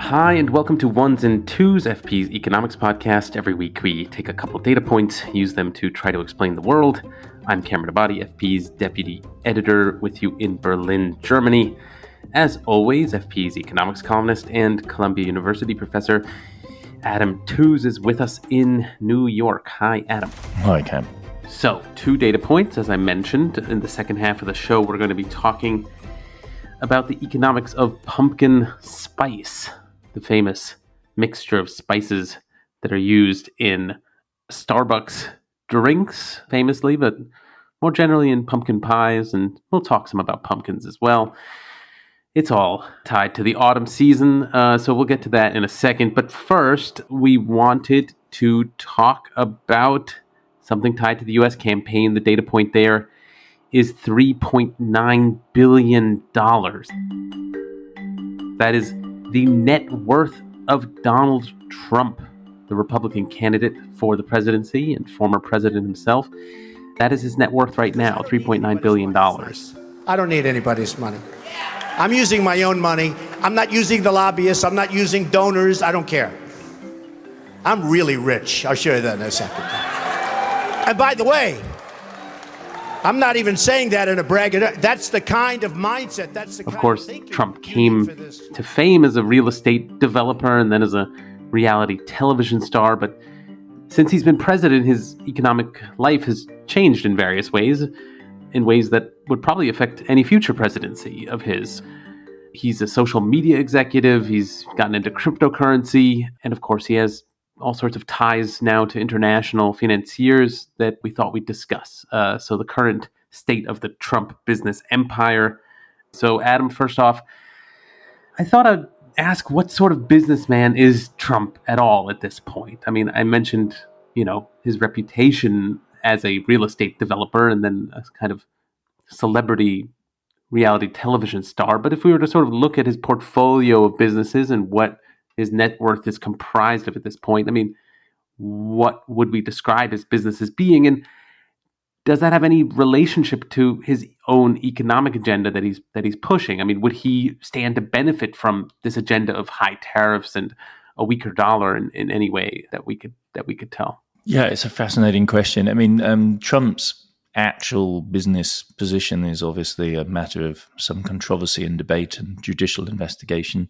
Hi, and welcome to Ones and Tooze, FP's economics podcast. Every week we take a couple data points, use them to try to explain the world. I'm Cameron Abadi, FP's deputy editor, with you in Berlin, Germany. As always, FP's economics columnist and Columbia University professor Adam Tooze is with us in New York. Hi, Adam. Hi, Cam. So, 2 data points. As I mentioned, in the second half of the show, we're going to be talking about the economics of pumpkin spice, the famous mixture of spices that are used in Starbucks drinks, famously, but more generally in pumpkin pies, and we'll talk some about pumpkins as well. It's all tied to the autumn season, so we'll get to that in a second. But first, we wanted to talk about something tied to the U.S. campaign. The data point there is $3.9 billion. That is the net worth of Donald Trump, the Republican candidate for the presidency and former president himself. That is his net worth right now, $3.9 billion. I don't need anybody's money. I'm using my own money. I'm not using the lobbyists. I'm not using donors. I don't care. I'm really rich. I'll show you that in a second. And by the way, I'm not even saying that in a braggadocio. That's the kind of mindset. Of course, Trump came to fame as a real estate developer and then as a reality television star. But since he's been president, his economic life has changed in various ways, in ways that would probably affect any future presidency of his. He's a social media executive. He's gotten into cryptocurrency. And of course, he has all sorts of ties now to international financiers that we thought we'd discuss. So the current state of the Trump business empire. So Adam, first off, I thought I'd ask, what sort of businessman is Trump at all at this point? I mean, I mentioned, his reputation as a real estate developer and then a kind of celebrity reality television star. But if we were to sort of look at his portfolio of businesses and what his net worth is comprised of at this point, I mean, what would we describe his business as being? And does that have any relationship to his own economic agenda that he's pushing? I mean, would he stand to benefit from this agenda of high tariffs and a weaker dollar in any way that we could tell? Yeah, it's a fascinating question. I mean, Trump's actual business position is obviously a matter of some controversy and debate and judicial investigation.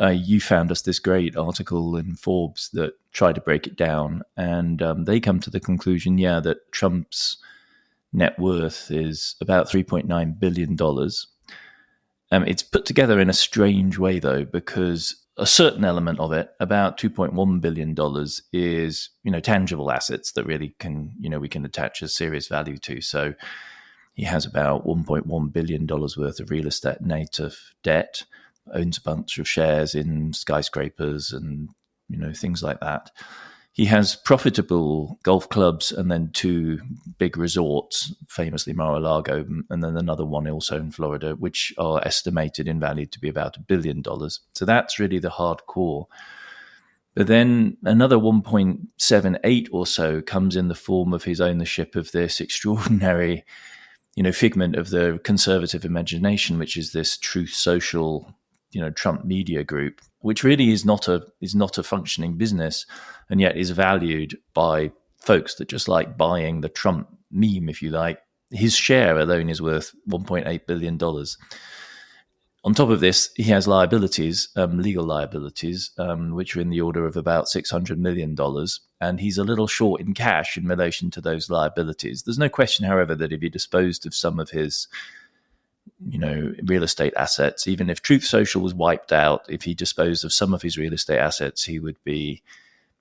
You found us this great article in Forbes that tried to break it down, and they come to the conclusion, that Trump's net worth is about $3.9 billion. It's put together in a strange way, though, because a certain element of it, about $2.1 billion, is tangible assets that really can we can attach a serious value to. So he has about $1.1 billion worth of real estate native debt, owns a bunch of shares in skyscrapers and things like that. He has profitable golf clubs and then 2 big resorts, famously Mar-a-Lago, and then another one also in Florida, which are estimated in value to be about $1 billion. So that's really the hardcore. But then another 1.78 or so comes in the form of his ownership of this extraordinary, figment of the conservative imagination, which is this Truth Social, Trump media group, which really is not a functioning business, and yet is valued by folks that just like buying the Trump meme, if you like. His share alone is worth $1.8 billion. On top of this, he has liabilities, legal liabilities, which are in the order of about $600 million, and he's a little short in cash in relation to those liabilities. There's no question, however, that if he disposed of some of his real estate assets, even if Truth Social was wiped out, if he disposed of some of his real estate assets, he would be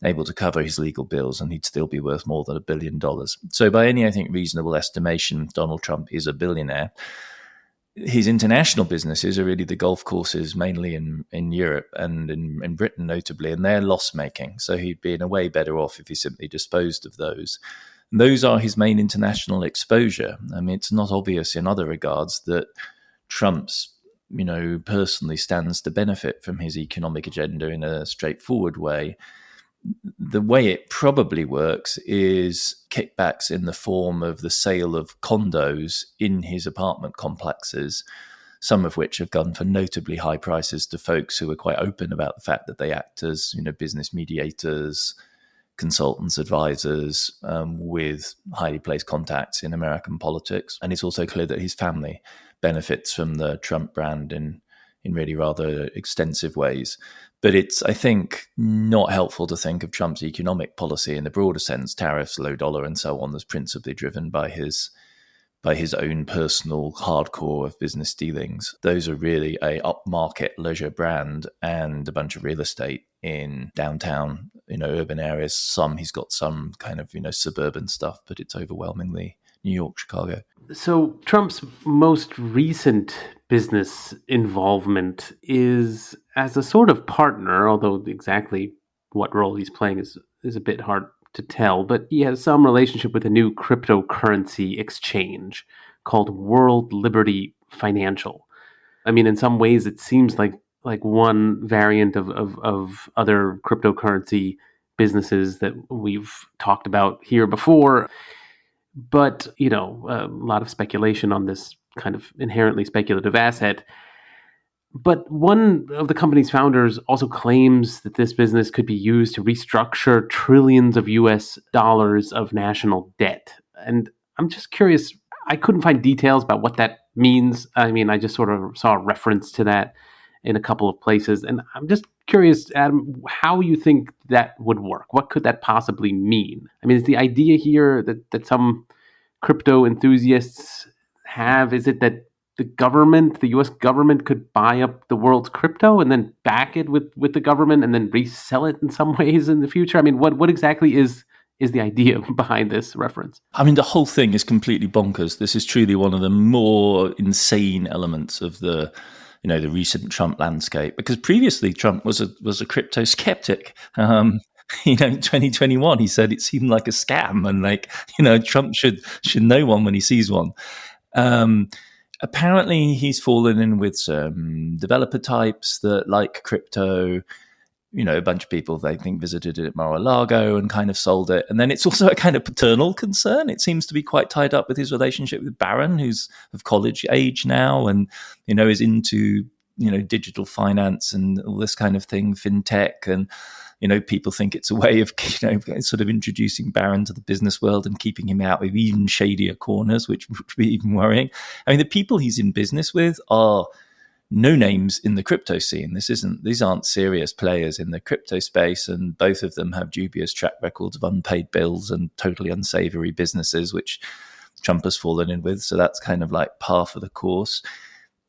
able to cover his legal bills and he'd still be worth more than $1 billion. So by any, I think, reasonable estimation, Donald Trump is a billionaire. His international businesses are really the golf courses, mainly in Europe and in Britain notably, and they're loss-making. So he'd be in a way better off if he simply disposed of those. Those are his main international exposure. I mean, it's not obvious in other regards that Trump's, personally stands to benefit from his economic agenda in a straightforward way. The way it probably works is kickbacks in the form of the sale of condos in his apartment complexes. some of which have gone for notably high prices to folks who are quite open about the fact that they act as, business mediators, consultants, advisors, with highly placed contacts in American politics. And it's also clear that his family benefits from the Trump brand in really rather extensive ways. But it's, I think, not helpful to think of Trump's economic policy in the broader sense, tariffs, low dollar, and so on, as principally driven by his own personal hardcore of business dealings. Those are really a upmarket leisure brand and a bunch of real estate in downtown, urban areas. He's got some kind of, suburban stuff, but it's overwhelmingly New York, Chicago. So Trump's most recent business involvement is as a sort of partner, although exactly what role he's playing is a bit hard to tell, but he has some relationship with a new cryptocurrency exchange called World Liberty Financial. I mean, in some ways, it seems like one variant of other cryptocurrency businesses that we've talked about here before. But, a lot of speculation on this kind of inherently speculative asset. But one of the company's founders also claims that this business could be used to restructure trillions of US dollars of national debt. And I'm just curious, I couldn't find details about what that means. I mean, I just sort of saw a reference to that in a couple of places. And I'm just curious, Adam, how you think that would work. What could that possibly mean? I mean, is the idea here that some crypto enthusiasts have, is it that the U.S. government could buy up the world's crypto and then back it with the government and then resell it in some ways in the future? I mean, what exactly is the idea behind this reference? I mean, the whole thing is completely bonkers. This is truly one of the more insane elements of the recent Trump landscape, because previously Trump was a crypto skeptic. In 2021, he said it seemed like a scam, and Trump should know one when he sees one. Apparently, he's fallen in with some developer types that like crypto. A bunch of people they think visited it at Mar-a-Lago and kind of sold it. And then it's also a kind of paternal concern. It seems to be quite tied up with his relationship with Barron, who's of college age now and, is into, digital finance and all this kind of thing, fintech. And, people think it's a way of, sort of introducing Barron to the business world and keeping him out of even shadier corners, which would be even worrying. I mean, the people he's in business with are no names in the crypto scene. These aren't serious players in the crypto space, and both of them have dubious track records of unpaid bills and totally unsavory businesses, which Trump has fallen in with. So that's kind of like par for the course.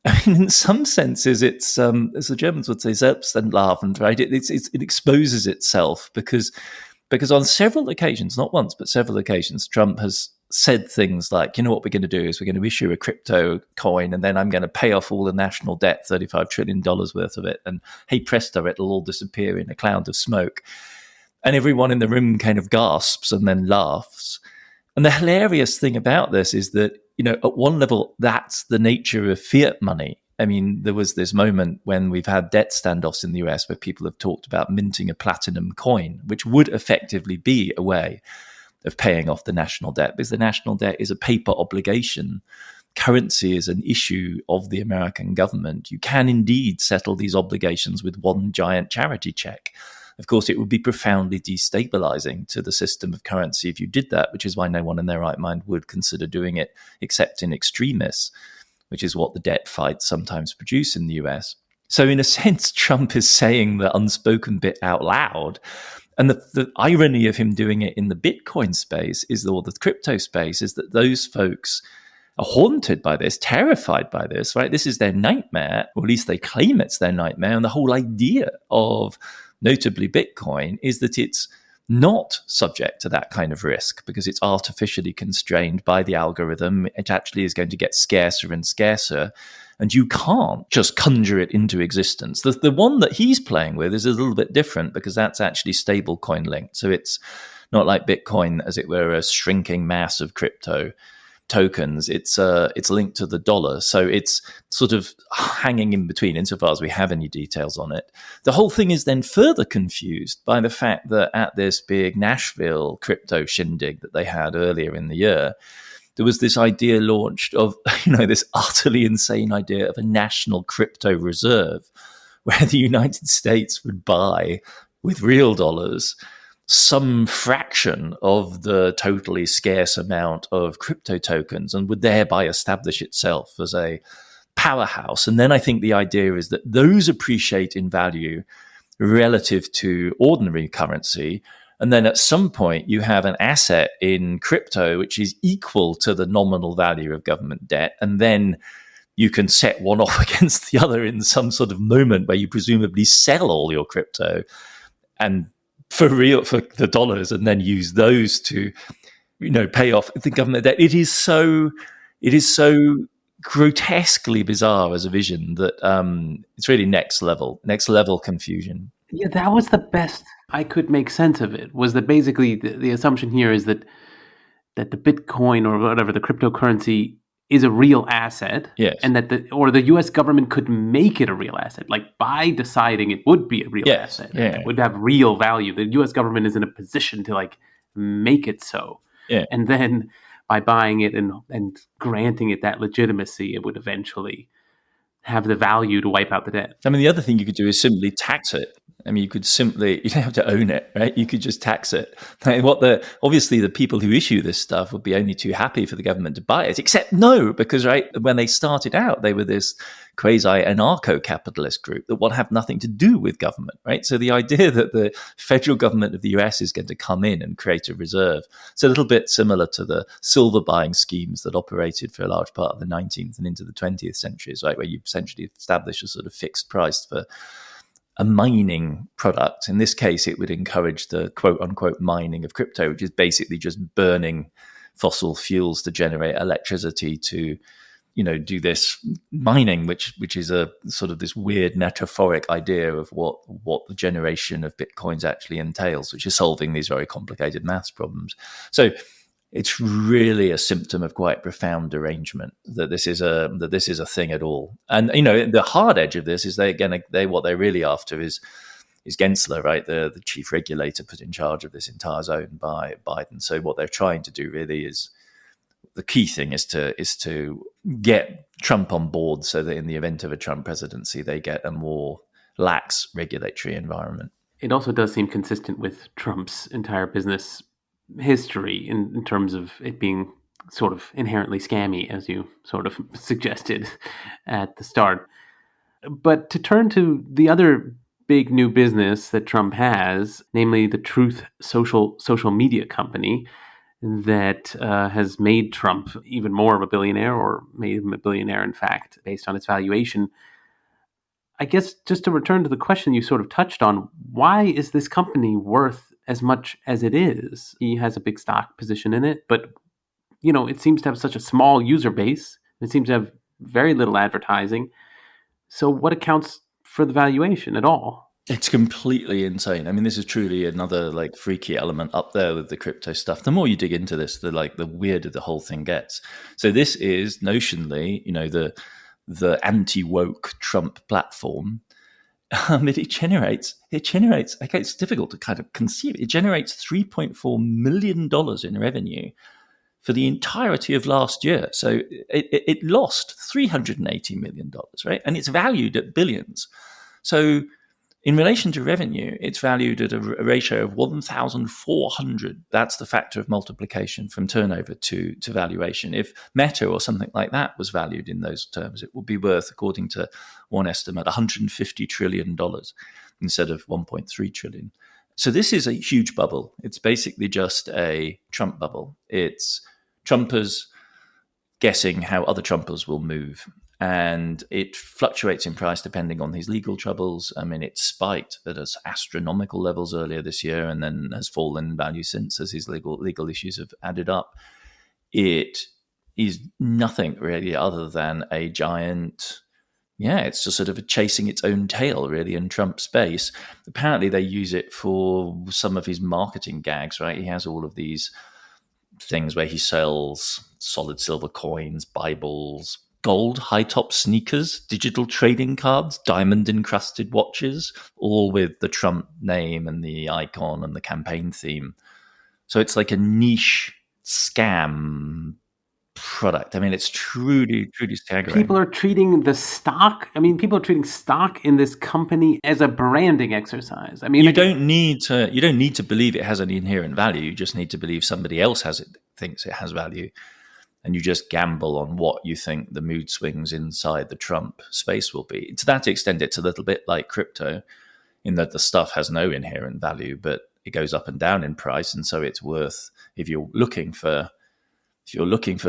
I mean, in some senses, it's as the Germans would say, selbstentlarvend, right? It exposes itself because on several occasions, not once but several occasions, Trump has said things like, what we're going to do is we're going to issue a crypto coin and then I'm going to pay off all the national debt, $35 trillion worth of it. And hey, presto, it'll all disappear in a cloud of smoke. And everyone in the room kind of gasps and then laughs. And the hilarious thing about this is that, at one level, that's the nature of fiat money. I mean, there was this moment when we've had debt standoffs in the US where people have talked about minting a platinum coin, which would effectively be a way of paying off the national debt, because the national debt is a paper obligation. Currency is an issue of the American government. You can indeed settle these obligations with one giant charity check. Of course, it would be profoundly destabilizing to the system of currency if you did that, which is why no one in their right mind would consider doing it except in extremis, which is what the debt fights sometimes produce in the US. So in a sense, Trump is saying the unspoken bit out loud. And the irony of him doing it in the Bitcoin space or the crypto space is that those folks are haunted by this, terrified by this, right? This is their nightmare, or at least they claim it's their nightmare. And the whole idea of notably Bitcoin is that it's not subject to that kind of risk because it's artificially constrained by the algorithm. It actually is going to get scarcer and scarcer, and you can't just conjure it into existence. The one that he's playing with is a little bit different because that's actually stable coin linked. So it's not like Bitcoin, as it were, a shrinking mass of crypto tokens. It's linked to the dollar. So it's sort of hanging in between insofar as we have any details on it. The whole thing is then further confused by the fact that at this big Nashville crypto shindig that they had earlier in the year, there was this idea launched of, this utterly insane idea of a national crypto reserve where the United States would buy with real dollars some fraction of the totally scarce amount of crypto tokens and would thereby establish itself as a powerhouse. And then I think the idea is that those appreciate in value relative to ordinary currency. And then at some point you have an asset in crypto which is equal to the nominal value of government debt. And then you can set one off against the other in some sort of moment where you presumably sell all your crypto and for the dollars, and then use those to, pay off the government debt. It is so grotesquely bizarre as a vision that it's really next level confusion. Yeah, that was the best I could make sense of it. Was that basically the assumption here is that the Bitcoin or whatever the cryptocurrency is a real asset, yes, and that the U.S. government could make it a real asset, like by deciding it would be a real asset, it would have real value. The U.S. government is in a position to make it so, and then by buying it and granting it that legitimacy, it would eventually have the value to wipe out the debt. I mean, the other thing you could do is simply tax it. I mean, you don't have to own it, right? You could just tax it. Obviously the people who issue this stuff would be only too happy for the government to buy it, except no, because when they started out, they were this quasi anarcho-capitalist group that would have nothing to do with government, right? So the idea that the federal government of the US is going to come in and create a reserve, it's a little bit similar to the silver buying schemes that operated for a large part of the 19th and into the 20th centuries, right? Where you essentially establish a sort of fixed price for a mining product. In this case, it would encourage the quote unquote mining of crypto, which is basically just burning fossil fuels to generate electricity to, do this mining, which is a sort of this weird metaphoric idea of what the generation of Bitcoins actually entails, which is solving these very complicated maths problems. So it's really a symptom of quite profound derangement that this is a thing at all. And the hard edge of this is what they're really after is Gensler, right, the chief regulator put in charge of this entire zone by Biden. So what they're trying to do really is the key thing is to get Trump on board so that in the event of a Trump presidency, they get a more lax regulatory environment. It also does seem consistent with Trump's entire business history in terms of it being sort of inherently scammy, as you sort of suggested at the start. But to turn to the other big new business that Trump has, namely the Truth social media company that has made Trump even more of a billionaire, or made him a billionaire, in fact, based on its valuation. I guess just to return to the question you sort of touched on, why is this company worth as much as it is? He has a big stock position in it, but it seems to have such a small user base. It seems to have very little advertising. So what accounts for the valuation at all? It's completely insane. I mean, this is truly another freaky element up there with the crypto stuff. The more you dig into this, the weirder the whole thing gets. So this is notionally, the anti-woke Trump platform. It generates, okay, it's difficult to kind of conceive. It generates $3.4 million in revenue for the entirety of last year. So it lost $380 million, right? And it's valued at billions. So in relation to revenue, it's valued at a ratio of 1,400. That's the factor of multiplication from turnover to valuation. If Meta or something like that was valued in those terms, it would be worth, according to one estimate, $150 trillion instead of $1.3 trillion. So this is a huge bubble. It's basically just a Trump bubble. It's Trumpers guessing how other Trumpers will move. And it fluctuates in price depending on his legal troubles. I mean, it spiked at astronomical levels earlier this year and then has fallen in value since as his legal issues have added up. It is nothing really other than a giant, it's just sort of chasing its own tail really in Trump's space. Apparently they use it for some of his marketing gags, right? He has all of these things where he sells solid silver coins, Bibles, gold high-top sneakers, digital trading cards, diamond-encrusted watches, all with the Trump name and the icon and the campaign theme. So it's like a niche scam product. I mean, it's truly, truly staggering. People are treating the stock. I mean, people are treating stock in this company as a branding exercise. I mean, you don't need to believe it has any inherent value. You just need to believe somebody else thinks it has value, and you just gamble on what you think the mood swings inside the Trump space will be. To that extent, it's a little bit like crypto, in that the stuff has no inherent value, but it goes up and down in price, and so it's worth, if you're looking for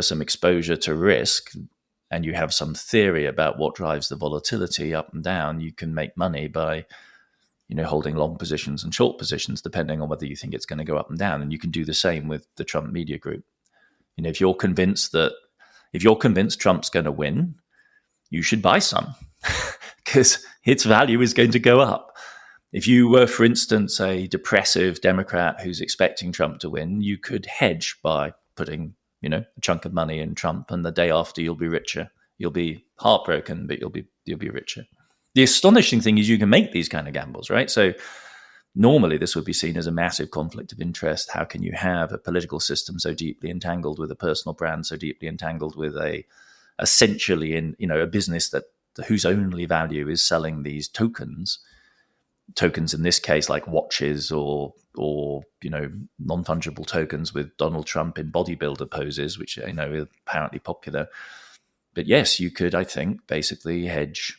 some exposure to risk, and you have some theory about what drives the volatility up and down, you can make money by holding long positions and short positions, depending on whether you think it's going to go up and down. And you can do the same with the Trump media group. If you're convinced Trump's going to win, you should buy some because its value is going to go up. If you were, for instance, a depressive Democrat who's expecting Trump to win, you could hedge by putting, a chunk of money in Trump, and the day after you'll be richer. You'll be heartbroken, but you'll be richer. The astonishing thing is you can make these kind of gambles, right? So normally this would be seen as a massive conflict of interest. How can you have a political system so deeply entangled with a personal brand, so deeply entangled with essentially in a business whose only value is selling these tokens in this case like watches or non-fungible tokens with Donald Trump in bodybuilder poses, which are apparently popular. But yes, you could, I think, basically hedge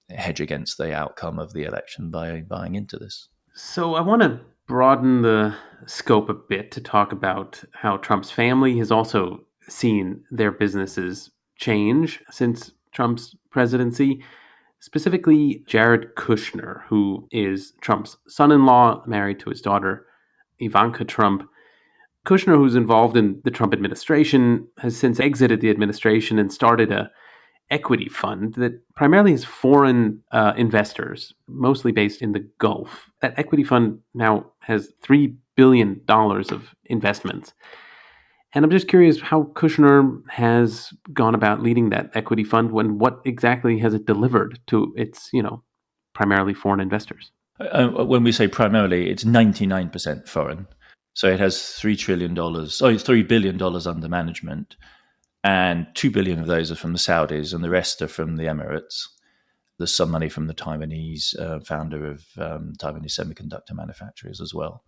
against the outcome of the election by buying into this. So I want to broaden the scope a bit to talk about how Trump's family has also seen their businesses change since Trump's presidency. Specifically, Jared Kushner, who is Trump's son-in-law, married to his daughter, Ivanka Trump. Kushner, who's involved in the Trump administration, has since exited the administration and started a equity fund that primarily has foreign investors, mostly based in the Gulf. That equity fund now has $3 billion of investments. And I'm just curious how Kushner has gone about leading that equity fund. What exactly has it delivered to its, primarily foreign investors? When we say primarily, it's 99% foreign. So it has $3 billion under management, and $2 billion of those are from the Saudis, and the rest are from the Emirates. There's some money from the Taiwanese founder of Taiwanese semiconductor manufacturers as well.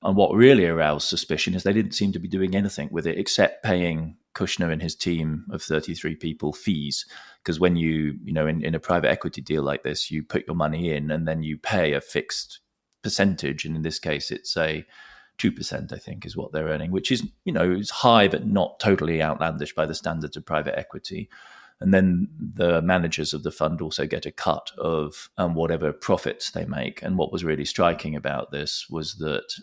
And what really aroused suspicion is they didn't seem to be doing anything with it except paying Kushner and his team of 33 people fees. Because when in a private equity deal like this, you put your money in and then you pay a fixed percentage. And in this case, it's a 2%, I think, is what they're earning, which is, is high, but not totally outlandish by the standards of private equity. And then the managers of the fund also get a cut of whatever profits they make. And what was really striking about this was that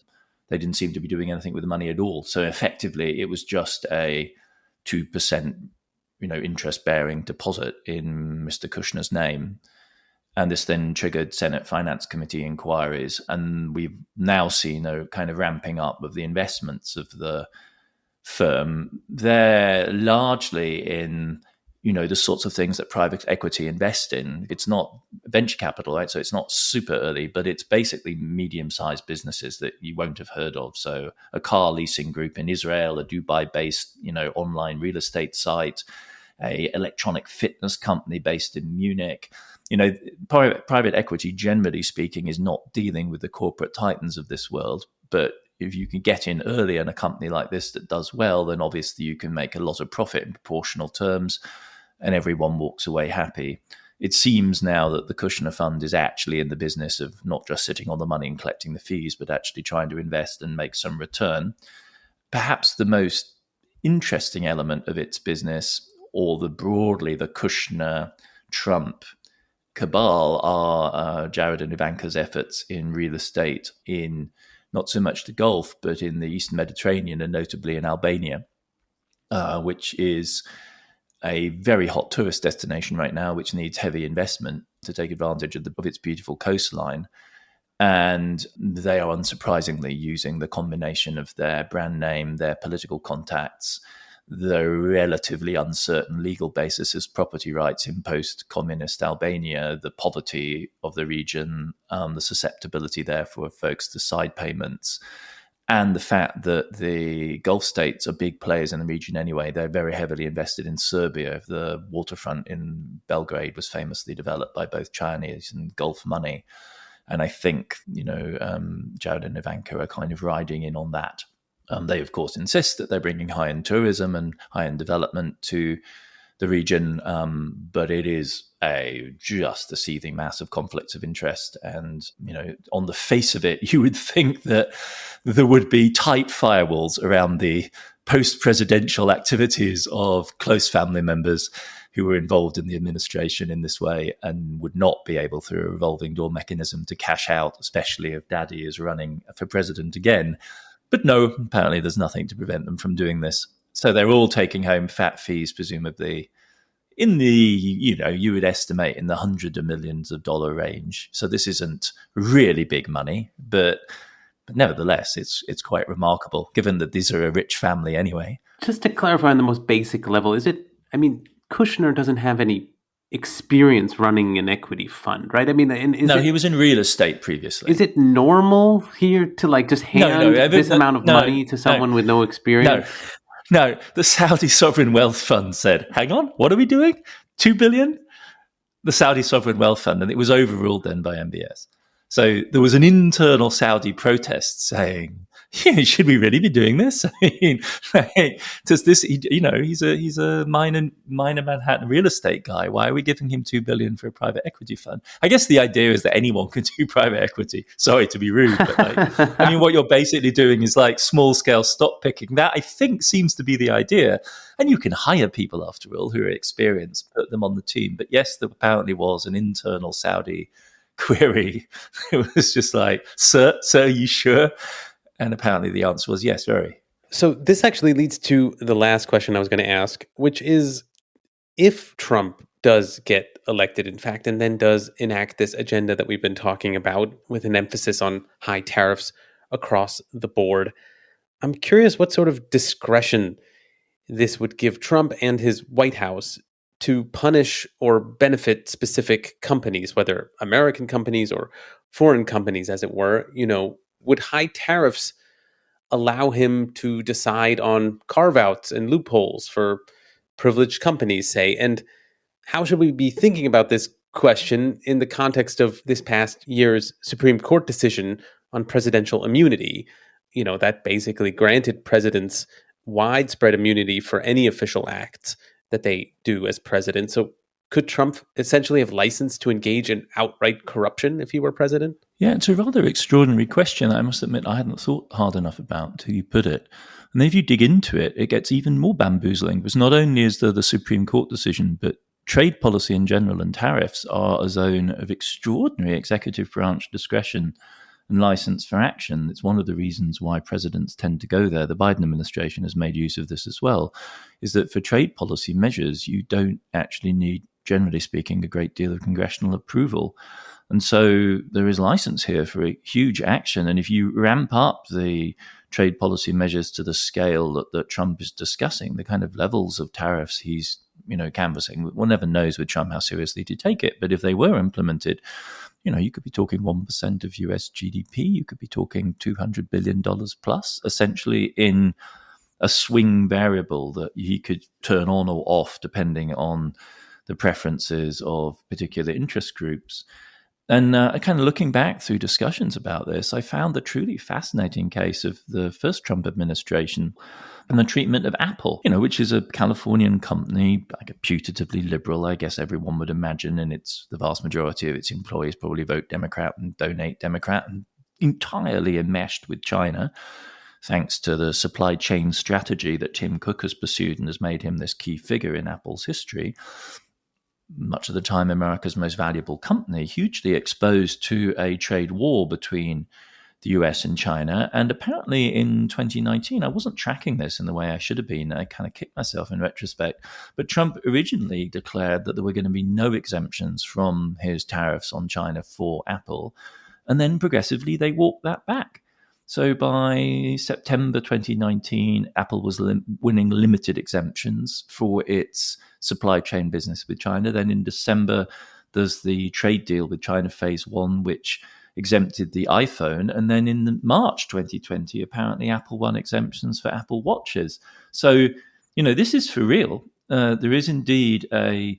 they didn't seem to be doing anything with the money at all. So effectively, it was just a 2%, interest-bearing deposit in Mr. Kushner's name. And this then triggered Senate Finance Committee inquiries. And we've now seen a kind of ramping up of the investments of the firm. They're largely in the sorts of things that private equity invest in. It's not venture capital, right? So it's not super early, but it's basically medium-sized businesses that you won't have heard of. So a car leasing group in Israel, a Dubai-based, online real estate site, a electronic fitness company based in Munich. Private equity, generally speaking, is not dealing with the corporate titans of this world. But if you can get in early in a company like this that does well, then obviously you can make a lot of profit in proportional terms, and everyone walks away happy. It seems now that the Kushner Fund is actually in the business of not just sitting on the money and collecting the fees, but actually trying to invest and make some return. Perhaps the most interesting element of its business, or broadly the Kushner-Trump cabal, are Jared and Ivanka's efforts in real estate in not so much the Gulf, but in the Eastern Mediterranean, and notably in Albania, which is a very hot tourist destination right now, which needs heavy investment to take advantage of its beautiful coastline. And they are unsurprisingly using the combination of their brand name, their political contacts, the relatively uncertain legal basis as property rights in post-communist Albania, the poverty of the region, the susceptibility there for folks to side payments, and the fact that the Gulf states are big players in the region anyway. They're very heavily invested in Serbia. The waterfront in Belgrade was famously developed by both Chinese and Gulf money. And I think, Jared and Ivanka are kind of riding in on that. They, of course, insist that they're bringing high-end tourism and high-end development to the region, but it is just a seething mass of conflicts of interest. And, on the face of it, you would think that there would be tight firewalls around the post-presidential activities of close family members who were involved in the administration in this way and would not be able, through a revolving door mechanism, to cash out, especially if daddy is running for president again. But no, apparently there's nothing to prevent them from doing this. So they're all taking home fat fees, presumably, in the, you would estimate in the hundreds of millions of dollar range. So this isn't really big money, but nevertheless, it's quite remarkable, given that these are a rich family anyway. Just to clarify on the most basic level, Kushner doesn't have any experience running an equity fund, right? He was in real estate previously. Is it normal here to just hand this amount of money to someone with no experience? No, the Saudi Sovereign Wealth Fund said, hang on, what are we doing? 2 billion? The Saudi Sovereign Wealth Fund, and it was overruled then by MBS. So there was an internal Saudi protest saying, should we really be doing this? Does this? He's a minor Manhattan real estate guy. Why are we giving him $2 billion for a private equity fund? I guess the idea is that anyone can do private equity. Sorry to be rude, but what you're basically doing is small scale stock picking. That I think seems to be the idea. And you can hire people, after all, who are experienced, put them on the team. But yes, there apparently was an internal Saudi query. It was just sir, are you sure? And apparently the answer was yes, very. So this actually leads to the last question I was going to ask, which is, if Trump does get elected, in fact, and then does enact this agenda that we've been talking about with an emphasis on high tariffs across the board, I'm curious what sort of discretion this would give Trump and his White House to punish or benefit specific companies, whether American companies or foreign companies, as it were. Would high tariffs allow him to decide on carve-outs and loopholes for privileged companies, say? And how should we be thinking about this question in the context of this past year's Supreme Court decision on presidential immunity? That basically granted presidents widespread immunity for any official acts that they do as president. So could Trump essentially have license to engage in outright corruption if he were president? Yeah, it's a rather extraordinary question. I must admit I hadn't thought hard enough about until you put it. And then if you dig into it, it gets even more bamboozling, because not only is there the Supreme Court decision, but trade policy in general and tariffs are a zone of extraordinary executive branch discretion and license for action. It's one of the reasons why presidents tend to go there. The Biden administration has made use of this as well, is that for trade policy measures, you don't actually need, generally speaking, a great deal of congressional approval. And so there is license here for a huge action. And if you ramp up the trade policy measures to the scale that Trump is discussing, the kind of levels of tariffs he's canvassing, one never knows with Trump how seriously to take it. But if they were implemented, you could be talking 1% of US GDP. You could be talking $200 billion plus, essentially in a swing variable that he could turn on or off depending on the preferences of particular interest groups. And kind of looking back through discussions about this, I found the truly fascinating case of the first Trump administration and the treatment of Apple, which is a Californian company, putatively liberal, I guess everyone would imagine, and it's the vast majority of its employees probably vote Democrat and donate Democrat, and entirely enmeshed with China, thanks to the supply chain strategy that Tim Cook has pursued and has made him this key figure in Apple's history. Much of the time America's most valuable company, hugely exposed to a trade war between the US and China. And apparently in 2019, I wasn't tracking this in the way I should have been. I kind of kicked myself in retrospect. But Trump originally declared that there were going to be no exemptions from his tariffs on China for Apple. And then progressively they walked that back. So by September 2019, Apple was winning limited exemptions for its supply chain business with China. Then in December, there's the trade deal with China Phase 1, which exempted the iPhone. And then in March 2020, apparently Apple won exemptions for Apple Watches. So, this is for real. There is indeed a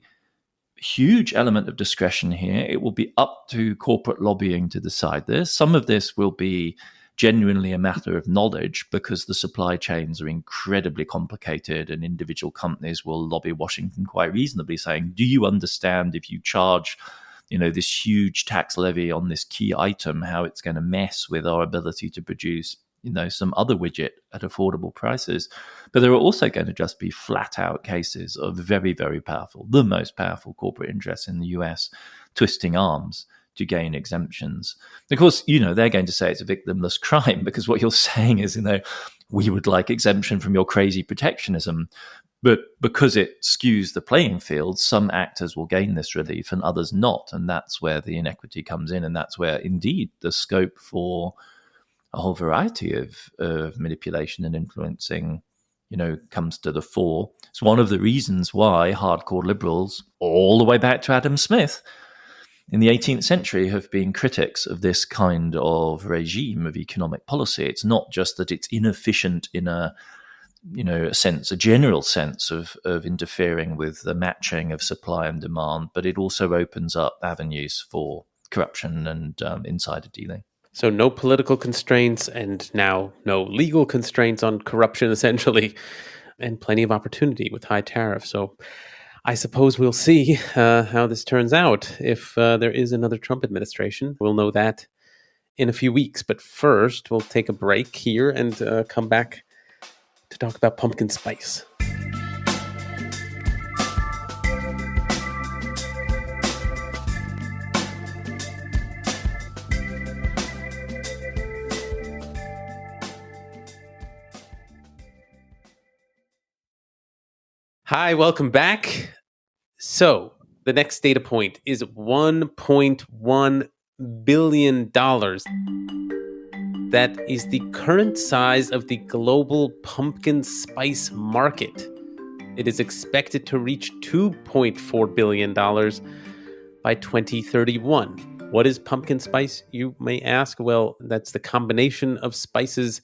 huge element of discretion here. It will be up to corporate lobbying to decide this. Some of this will be genuinely a matter of knowledge because the supply chains are incredibly complicated, and individual companies will lobby Washington quite reasonably, saying, do you understand if you charge this huge tax levy on this key item, how it's going to mess with our ability to produce some other widget at affordable prices? But there are also going to just be flat out cases of very, very powerful, the most powerful corporate interests in the US twisting arms to gain exemptions. Of course, they're going to say it's a victimless crime because what you're saying is, we would like exemption from your crazy protectionism. But because it skews the playing field, some actors will gain this relief and others not. And that's where the inequity comes in. And that's where, indeed, the scope for a whole variety of manipulation and influencing, comes to the fore. It's one of the reasons why hardcore liberals, all the way back to Adam Smith, in the 18th century have been critics of this kind of regime of economic policy. It's not just that it's inefficient in a general sense of interfering with the matching of supply and demand, but it also opens up avenues for corruption and insider dealing. So no political constraints and now no legal constraints on corruption, essentially, and plenty of opportunity with high tariffs. So I suppose we'll see how this turns out. If there is another Trump administration, we'll know that in a few weeks. But first, we'll take a break here and come back to talk about pumpkin spice. Hi, welcome back. So the next data point is $1.1 billion. That is the current size of the global pumpkin spice market. It is expected to reach $2.4 billion by 2031. What is pumpkin spice, you may ask? Well, that's the combination of spices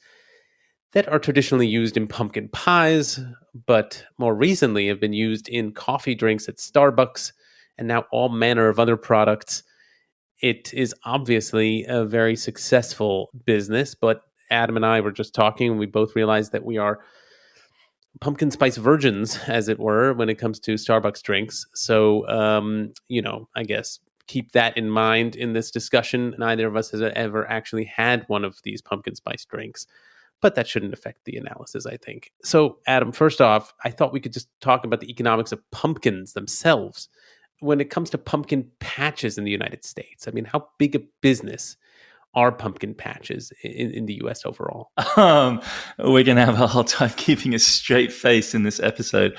that are traditionally used in pumpkin pies, but more recently have been used in coffee drinks at Starbucks and now all manner of other products. It is obviously a very successful business, but Adam and I were just talking and we both realized that we are pumpkin spice virgins, as it were, when it comes to Starbucks drinks. So, I guess keep that in mind in this discussion. Neither of us has ever actually had one of these pumpkin spice drinks, but that shouldn't affect the analysis, I think. So, Adam, first off, I thought we could just talk about the economics of pumpkins themselves. When it comes to pumpkin patches in the United States, I mean, how big a business are pumpkin patches in the US overall? We're going to have a hard time keeping a straight face in this episode.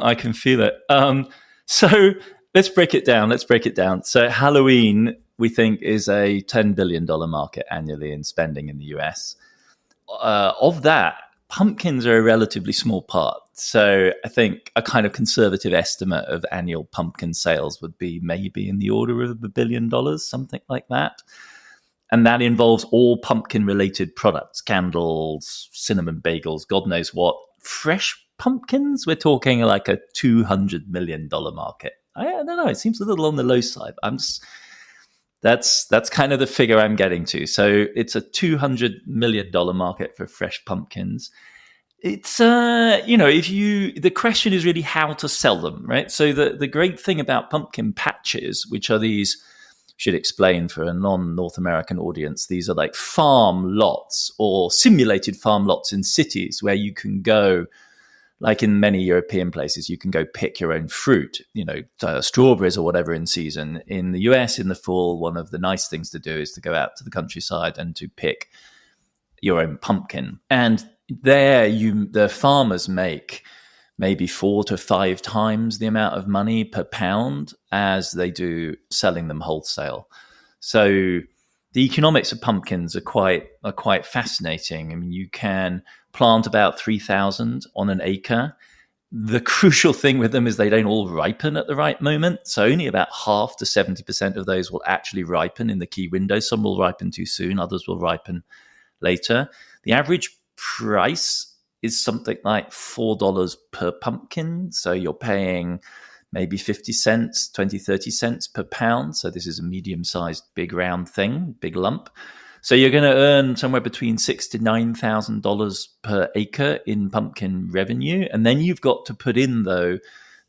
I can feel it. So let's break it down. So Halloween, we think, is a $10 billion market annually in spending in the US. Of that, pumpkins are a relatively small part. So I think a kind of conservative estimate of annual pumpkin sales would be maybe in the order of $1 billion, something like that. And that involves all pumpkin-related products, candles, cinnamon bagels, God knows what. Fresh pumpkins, we're talking like a $200 million market. I don't know, it seems a little on the low side. That's kind of the figure I'm getting to. So it's a $200 million market for fresh pumpkins. It's, the question is really how to sell them, right? So the great thing about pumpkin patches, which are these, should explain for a non-North American audience, these are like farm lots or simulated farm lots in cities where you can go, like in many European places, you can go pick your own fruit, strawberries or whatever in season. In the US, in the fall, one of the nice things to do is to go out to the countryside and to pick your own pumpkin. And there, the farmers make maybe 4 to 5 times the amount of money per pound as they do selling them wholesale. So the economics of pumpkins are quite fascinating. I mean, you can plant about 3,000 on an acre, The crucial thing with them is they don't all ripen at the right moment. So only about half to 70% of those will actually ripen in the key window. Some will ripen too soon, others will ripen later. The average price is something like $4 per pumpkin. So you're paying maybe 50 cents, 20, 30 cents per pound. So this is a medium-sized, big round thing, big lump. So you're going to earn somewhere between $6,000 to $9,000 per acre in pumpkin revenue. And then you've got to put in, though,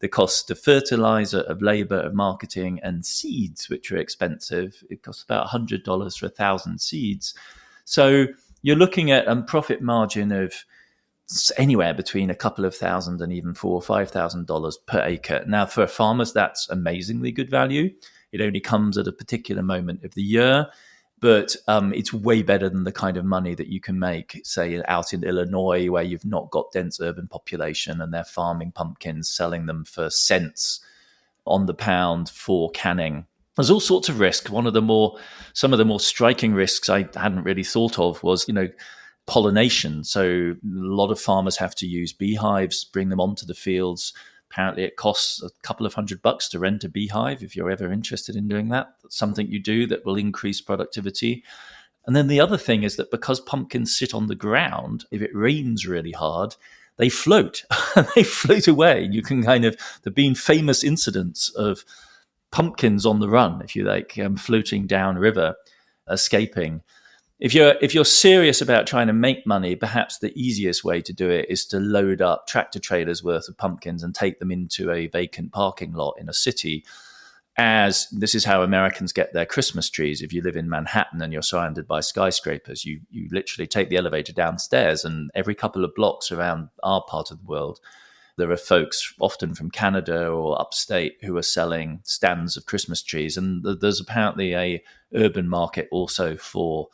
the cost of fertilizer, of labor, of marketing, and seeds, which are expensive. It costs about $100 for 1,000 seeds. So you're looking at a profit margin of anywhere between a couple of thousand and even $4,000 or $5,000 per acre. Now, for farmers, that's amazingly good value. It only comes at a particular moment of the year. But it's way better than the kind of money that you can make, say, out in Illinois, where you've not got dense urban population and they're farming pumpkins, selling them for cents on the pound for canning. There's all sorts of risk. Some of the more striking risks I hadn't really thought of was, pollination. So a lot of farmers have to use beehives, bring them onto the fields. Apparently it costs a couple of $100 to rent a beehive if you're ever interested in doing that. That's something you do that will increase productivity. And then the other thing is that because pumpkins sit on the ground, if it rains really hard, they float. They float away. You can there've been famous incidents of pumpkins on the run, if you like, floating down a river, escaping. If you're serious about trying to make money, perhaps the easiest way to do it is to load up tractor trailers worth of pumpkins and take them into a vacant parking lot in a city, as this is how Americans get their Christmas trees. If you live in Manhattan and you're surrounded by skyscrapers, you literally take the elevator downstairs, and every couple of blocks around our part of the world, there are folks often from Canada or upstate who are selling stands of Christmas trees. And there's apparently a urban market also for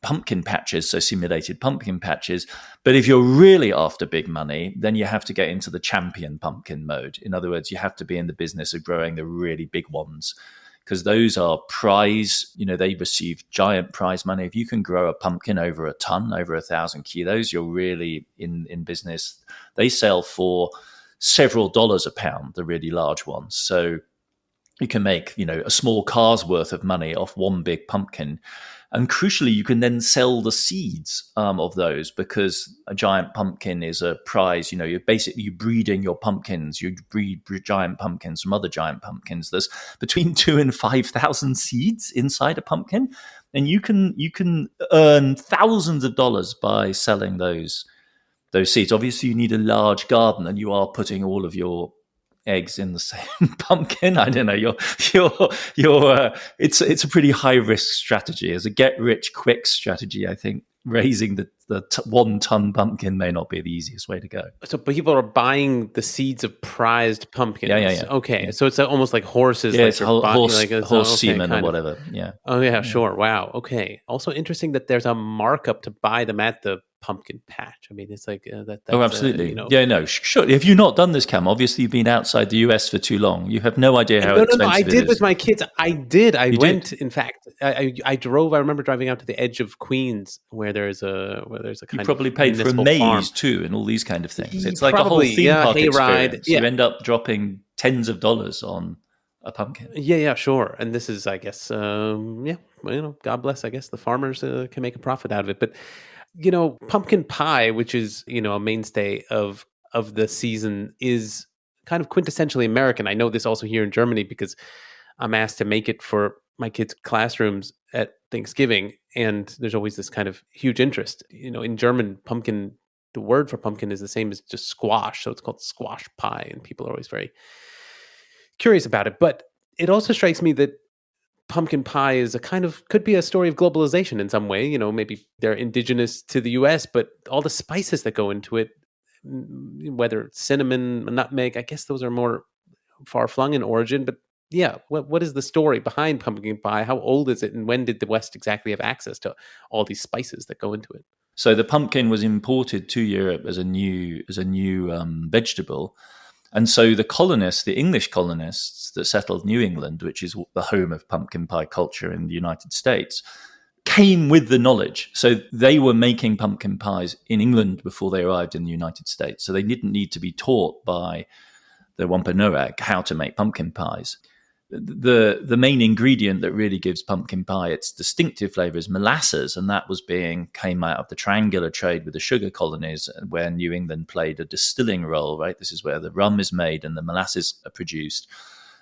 pumpkin patches, so simulated pumpkin patches. But if you're really after big money, then you have to get into the champion pumpkin mode. In other words, you have to be in the business of growing the really big ones, because those are prize, they receive giant prize money. If you can grow a pumpkin over a ton, over 1,000 kilos, you're really in business. They sell for several dollars a pound, the really large ones. So you can make, a small car's worth of money off one big pumpkin. And crucially, you can then sell the seeds of those, because a giant pumpkin is a prize. You're basically breeding your pumpkins. You breed giant pumpkins from other giant pumpkins. There's between 2,000 and 5,000 seeds inside a pumpkin, and you can earn thousands of dollars by selling those seeds. Obviously, you need a large garden, and you are putting all of your eggs in the same pumpkin. I don't know. It's a pretty high risk strategy. As a get rich quick strategy, I think raising the 1 ton pumpkin may not be the easiest way to go. So people are buying the seeds of prized pumpkins. Yeah. Okay, yeah. so it's almost like horses. Yeah, like it's horse semen or of. whatever. Yeah. Oh yeah, sure. Wow. Okay. Also interesting that there's a markup to buy them at the pumpkin patch. I mean, it's like that. Oh, absolutely. Yeah, no, sure. If you've not done this, Cam, obviously you've been outside the US for too long. You have no idea how expensive I it did is. with my kids. I did. You went. did? In fact, I drove. I remember driving out to the edge of Queens, where there's a You probably paid for a maze farm too, and all these kind of things. It's Probably, like a whole theme park hayride. experience. You end up dropping tens of dollars on a pumpkin. Yeah, sure. And this is, I guess, God bless. I guess the farmers can make a profit out of it. But pumpkin pie, which is a mainstay of the season, is kind of quintessentially American. I know this also here in Germany, because I'm asked to make it for my kids' classrooms at Thanksgiving, and there's always this kind of huge interest. In German, pumpkin, the word for pumpkin is the same as just squash, so it's called squash pie, and people are always very curious about it. But it also strikes me that pumpkin pie is could be a story of globalization in some way. Maybe they're indigenous to the US, but all the spices that go into it, whether it's cinnamon, nutmeg, I guess those are more far flung in origin. But yeah, what is the story behind pumpkin pie? How old is it, and when did the West exactly have access to all these spices that go into it? So the pumpkin was imported to Europe as a new vegetable. And so the English colonists that settled New England, which is the home of pumpkin pie culture in the United States, came with the knowledge. So they were making pumpkin pies in England before they arrived in the United States. So they didn't need to be taught by the Wampanoag how to make pumpkin pies. The main ingredient that really gives pumpkin pie its distinctive flavor is molasses, and that came out of the triangular trade with the sugar colonies, where New England played a distilling role, right? This is where the rum is made and the molasses are produced.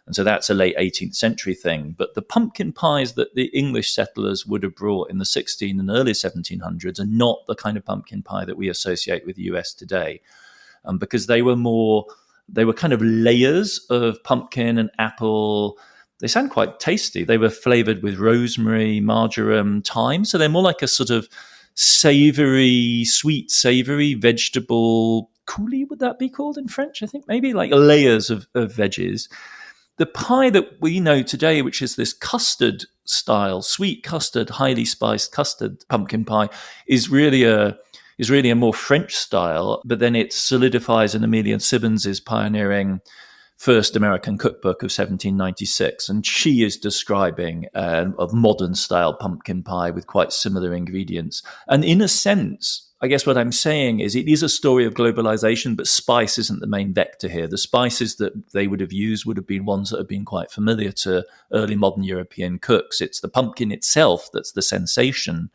And so that's a late 18th century thing. But the pumpkin pies that the English settlers would have brought in the 16 and early 1700s are not the kind of pumpkin pie that we associate with the US today, because they were kind of layers of pumpkin and apple. They sound quite tasty. They were flavored with rosemary, marjoram, thyme. So they're more like a sort of sweet savory vegetable coulis, would that be called in French? I think maybe like layers of veggies. The pie that we know today, which is this custard style, sweet custard, highly spiced custard pumpkin pie, is really a more French style, but then it solidifies in Amelia Sibbons's pioneering first American cookbook of 1796. And she is describing a modern style pumpkin pie with quite similar ingredients. And in a sense, I guess what I'm saying is it is a story of globalization, but spice isn't the main vector here. The spices that they would have used would have been ones that have been quite familiar to early modern European cooks. It's the pumpkin itself that's the sensation.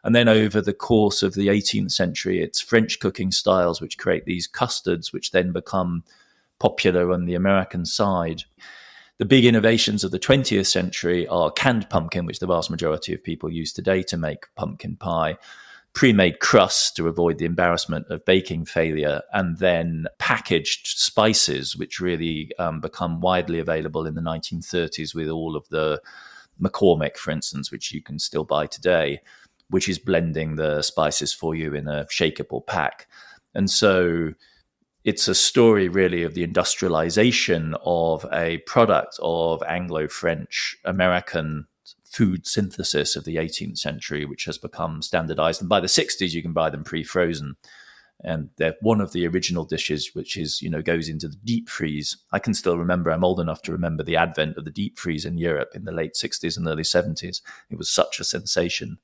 And then over the course of the 18th century, it's French cooking styles which create these custards, which then become popular on the American side. The big innovations of the 20th century are canned pumpkin, which the vast majority of people use today to make pumpkin pie, pre-made crusts to avoid the embarrassment of baking failure, and then packaged spices, which really become widely available in the 1930s with all of the McCormick, for instance, which you can still buy today, which is blending the spices for you in a shakeable pack. And so it's a story really of the industrialization of a product of Anglo-French American food synthesis of the 18th century, which has become standardized. And by the 60s, you can buy them pre-frozen. And they're one of the original dishes, which is, goes into the deep freeze. I can still remember, I'm old enough to remember the advent of the deep freeze in Europe in the late 60s and early 70s. It was such a sensation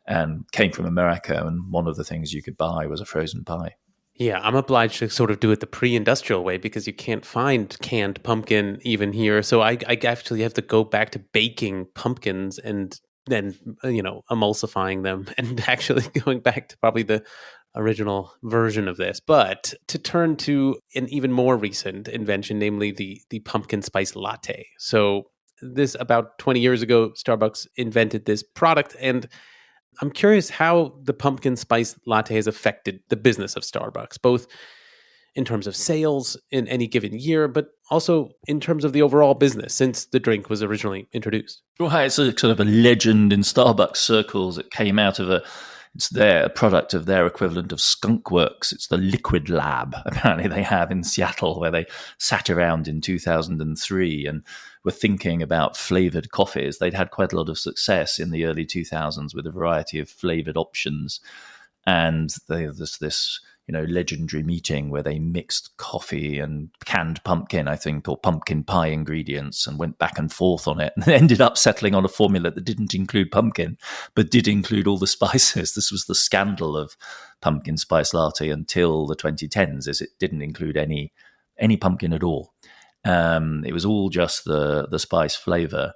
and came from America. And one of the things you could buy was a frozen pie. Yeah, I'm obliged to sort of do it the pre-industrial way because you can't find canned pumpkin even here. So I actually have to go back to baking pumpkins and then, emulsifying them and actually going back to probably the original version of this. But to turn to an even more recent invention, namely the pumpkin spice latte. So this about 20 years ago, Starbucks invented this product, and I'm curious how the pumpkin spice latte has affected the business of Starbucks, both in terms of sales in any given year, but also in terms of the overall business since the drink was originally introduced. Well, it's a sort of a legend in Starbucks circles. It came out of a product of their equivalent of Skunk Works. It's the Liquid Lab, apparently they have in Seattle, where they sat around in 2003 and were thinking about flavored coffees. They'd had quite a lot of success in the early 2000s with a variety of flavored options. And there's this legendary meeting where they mixed coffee and canned pumpkin, I think, or pumpkin pie ingredients, and went back and forth on it, and ended up settling on a formula that didn't include pumpkin, but did include all the spices. This was the scandal of pumpkin spice latte until the 2010s, is it didn't include any pumpkin at all. It was all just the spice flavor.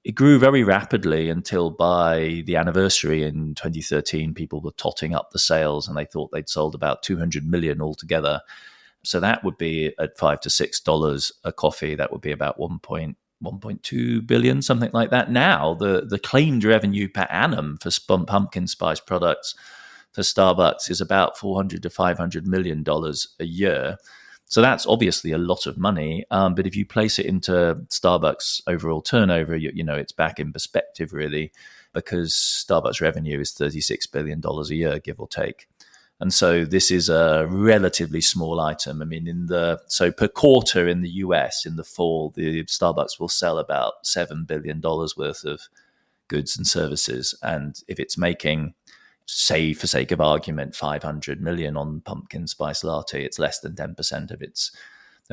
It grew very rapidly until by the anniversary in 2013, people were totting up the sales and they thought they'd sold about 200 million altogether. So that would be at $5 to $6 a coffee. That would be about 1.2 billion, something like that. Now, the claimed revenue per annum for pumpkin spice products for Starbucks is about $400 to $500 million a year. So that's obviously a lot of money, but if you place it into Starbucks' overall turnover, it's back in perspective, really, because Starbucks' revenue is $36 billion a year, give or take. And so this is a relatively small item. I mean, so per quarter in the US in the fall, the Starbucks will sell about $7 billion worth of goods and services. And if it's making, say, for sake of argument, 500 million on pumpkin spice latte, it's less than 10% of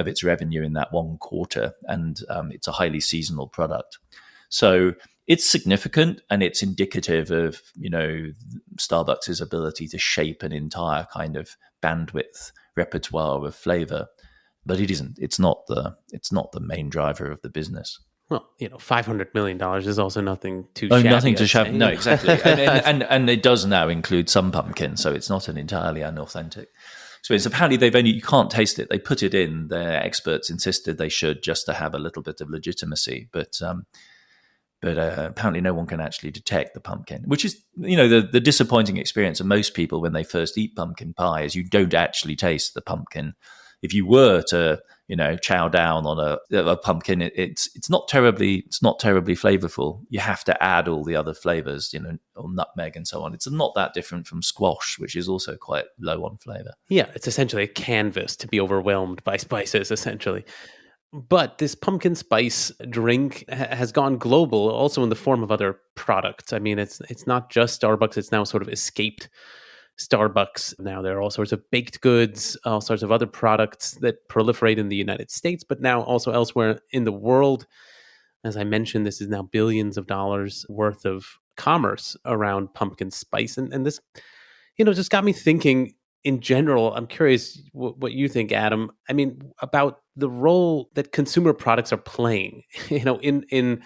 its revenue in that one quarter, and it's a highly seasonal product. So it's significant, and it's indicative of, Starbucks' ability to shape an entire kind of bandwidth repertoire of flavor. But it isn't. It's not the main driver of the business. Well, $500 million is also nothing too Oh, shabby. nothing to I'd shabby. say. No, exactly. and it does now include some pumpkin, so it's not an entirely unauthentic experience. Apparently, you can't taste it. They put it in. Their experts insisted they should, just to have a little bit of legitimacy. But apparently no one can actually detect the pumpkin, which is, the disappointing experience of most people when they first eat pumpkin pie is you don't actually taste the pumpkin. If you were to, chow down on a pumpkin, it's not terribly flavorful. You have to add all the other flavors, or nutmeg and so on. It's not that different from squash, which is also quite low on flavor. Yeah, it's essentially a canvas to be overwhelmed by spices, essentially. But this pumpkin spice drink has gone global, also in the form of other products. I mean, it's not just Starbucks. It's now sort of escaped Starbucks. Now there are all sorts of baked goods, all sorts of other products that proliferate in the United States, but now also elsewhere in the world. As I mentioned, this is now billions of dollars worth of commerce around pumpkin spice. And this, just got me thinking in general. I'm curious what you think, Adam. I mean, about the role that consumer products are playing, in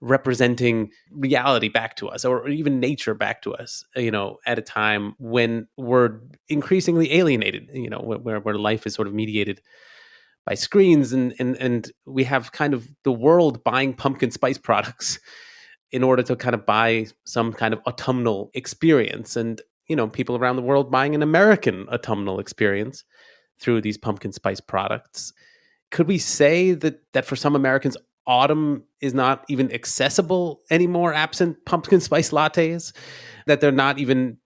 representing reality back to us, or even nature back to us, at a time when we're increasingly alienated, where life is sort of mediated by screens, and we have kind of the world buying pumpkin spice products in order to kind of buy some kind of autumnal experience, and people around the world buying an American autumnal experience through these pumpkin spice products. Could we say that for some Americans, autumn is not even accessible anymore absent pumpkin spice lattes, that they're not even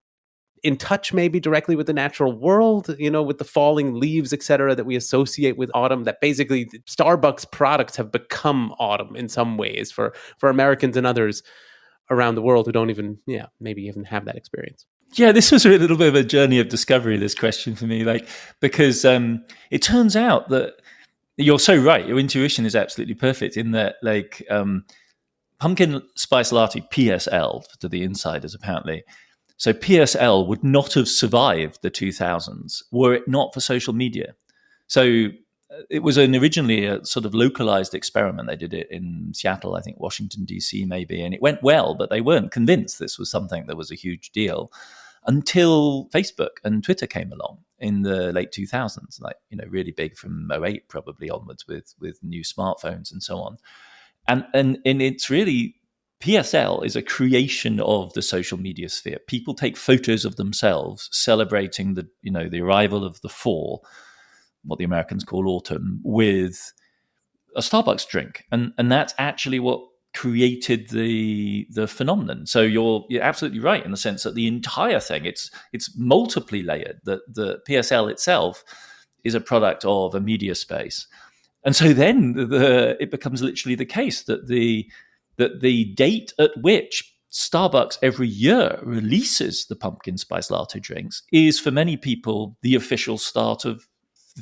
in touch maybe directly with the natural world, with the falling leaves, etc., that we associate with autumn, that basically Starbucks products have become autumn in some ways for Americans and others around the world who don't even, maybe even have that experience? Yeah, this was a little bit of a journey of discovery, this question for me, because it turns out that you're so right. Your intuition is absolutely perfect in that, pumpkin spice latte, PSL, to the insiders apparently. So PSL would not have survived the 2000s were it not for social media. So it was originally a sort of localized experiment. They did it in Seattle, I think Washington, D.C. maybe, and it went well, but they weren't convinced this was something that was a huge deal until Facebook and Twitter came along in the late 2000s, really big from 2008 probably onwards with new smartphones and so on. And it's really, PSL is a creation of the social media sphere. People take photos of themselves celebrating the arrival of the fall, what the Americans call autumn, with a Starbucks drink. And that's actually what created the phenomenon. So you're absolutely right in the sense that the entire thing, it's multiply layered. The PSL itself is a product of a media space. And so then it becomes literally the case that the date at which Starbucks every year releases the pumpkin spice latte drinks is for many people the official start of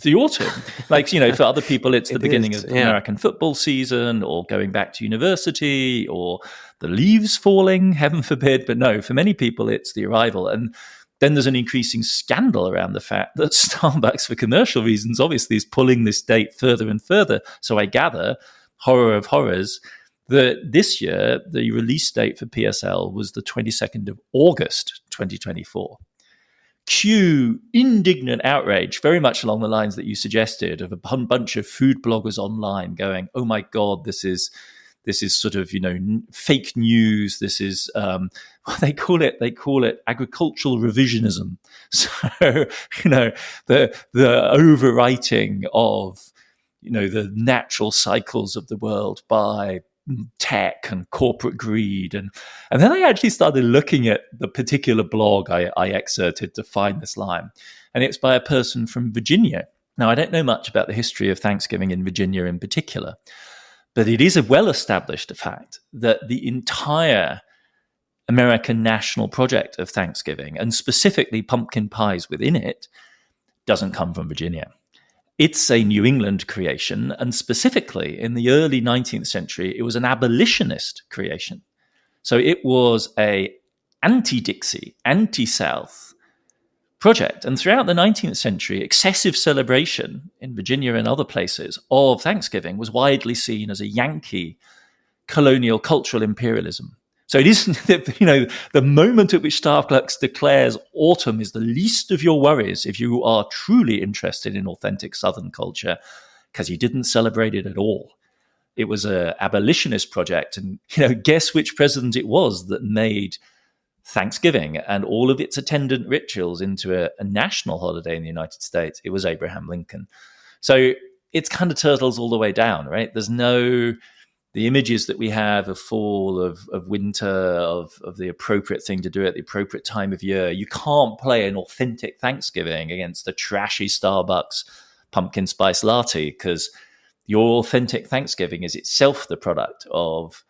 the autumn. For other people, it's the beginning of American football season, or going back to university, or the leaves falling, heaven forbid. But no, for many people, it's the arrival. And then there's an increasing scandal around the fact that Starbucks, for commercial reasons, obviously is pulling this date further and further. So I gather, horror of horrors, that this year, the release date for PSL was the 22nd of August, 2024. Cue indignant outrage, very much along the lines that you suggested, of a bunch of food bloggers online going, "Oh my God, this is sort of fake news. This is what they call it. They call it agricultural revisionism." So the overwriting of the natural cycles of the world by tech and corporate greed, and then I actually started looking at the particular blog I excerpted to find this line, and it's by a person from Virginia. Now, I don't know much about the history of Thanksgiving in Virginia in particular, but it is a well-established fact that the entire American national project of Thanksgiving, and specifically pumpkin pies within it, doesn't come from Virginia. It's a New England creation, and specifically in the early 19th century, it was an abolitionist creation. So it was a anti-Dixie, anti-South project. And throughout the 19th century, excessive celebration in Virginia and other places of Thanksgiving was widely seen as a Yankee colonial cultural imperialism. So it isn't that, the moment at which Starbucks declares autumn is the least of your worries if you are truly interested in authentic Southern culture, because you didn't celebrate it at all. It was an abolitionist project. And, guess which president it was that made Thanksgiving and all of its attendant rituals into a national holiday in the United States? It was Abraham Lincoln. So it's kind of turtles all the way down, right? There's the images that we have of fall, of winter, of the appropriate thing to do at the appropriate time of year. You can't play an authentic Thanksgiving against a trashy Starbucks pumpkin spice latte, because your authentic Thanksgiving is itself the product of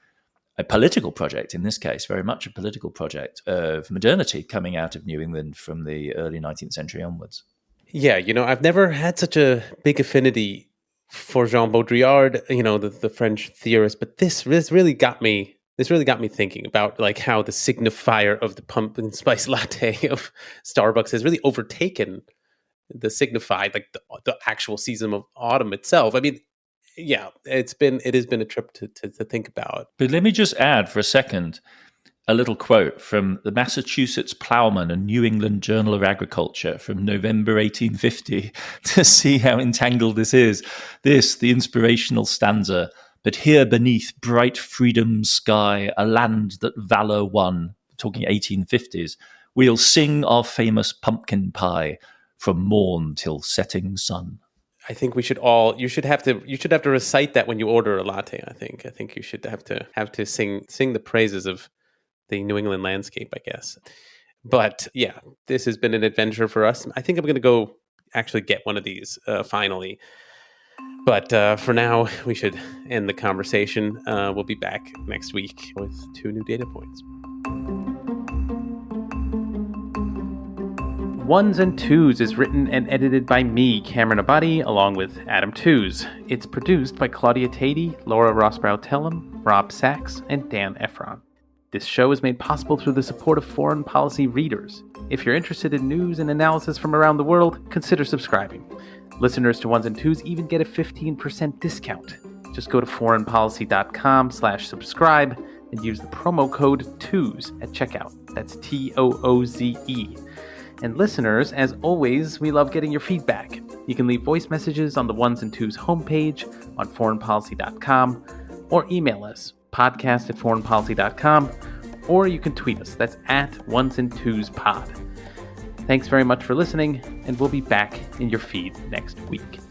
a political project, in this case, very much a political project of modernity coming out of New England from the early 19th century onwards. Yeah, I've never had such a big affinity for Jean Baudrillard, the French theorist, but this really got me thinking about like how the signifier of the pumpkin spice latte of Starbucks has really overtaken the signified, like the actual season of autumn itself. I mean, yeah, it has been a trip to think about. But let me just add for a second a little quote from the Massachusetts Plowman and New England Journal of Agriculture from November 1850 to see how entangled this is. The inspirational stanza, "But here beneath bright freedom's sky, a land that valor won," talking 1850s, "we'll sing our famous pumpkin pie from morn till setting sun." I think you should have to recite that when you order a latte. I think you should have to sing the praises of the New England landscape, I guess. But yeah, this has been an adventure for us. I think I'm going to go actually get one of these finally. But for now, we should end the conversation. We'll be back next week with 2 new data points. Ones and Tooze is written and edited by me, Cameron Abadi, along with Adam Tooze. It's produced by Claudia Tatey, Laura Rossbrow-Tellem, Rob Sachs, and Dan Efron. This show is made possible through the support of foreign policy readers. If you're interested in news and analysis from around the world, consider subscribing. Listeners to Ones and Tooze even get a 15% discount. Just go to foreignpolicy.com/subscribe and use the promo code TOOZE at checkout. That's TOOZE. And listeners, as always, we love getting your feedback. You can leave voice messages on the Ones and Tooze homepage on foreignpolicy.com or email us, podcast@foreignpolicy.com, or you can tweet us. That's @OnesandTwozePod. Thanks very much for listening, and we'll be back in your feed next week.